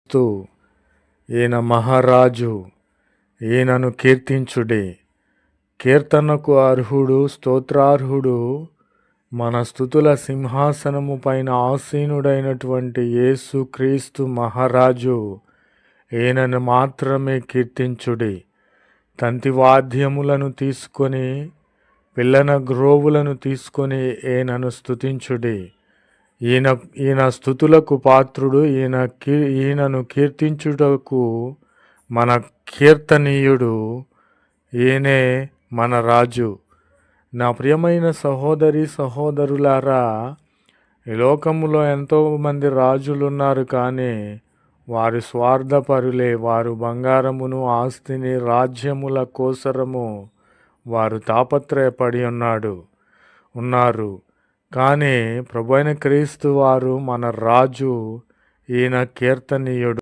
క్రీస్తు, ఈయన మహారాజు, ఈయనను కీర్తించుడి. కీర్తనకు అర్హుడు, స్తోత్రార్హుడు, మన స్తుతుల సింహాసనము పైన ఆసీనుడైనటువంటి యేసు క్రీస్తు మహారాజు, ఈయనను మాత్రమే కీర్తించుడి. తంతివాద్యములను తీసుకొని, పిల్లన గ్రోవులను తీసుకొని ఈయనను స్తుతించుడి. ఈయన స్తుతులకు పాత్రుడు. ఈయనను కీర్తించుటకు మన కీర్తనీయుడు. ఈయనే మన రాజు. నా ప్రియమైన సహోదరి సహోదరులారా, ఈ లోకములో ఎంతోమంది రాజులు ఉన్నారు, కానీ వారు స్వార్థపరులే. వారు బంగారమును, ఆస్తిని, రాజ్యముల కోసరము వారు తాపత్రయపడి ఉన్నారు. కానీ ప్రభువైన క్రీస్తు వారు మన రాజు. ఈయన కీర్తనీయుడు.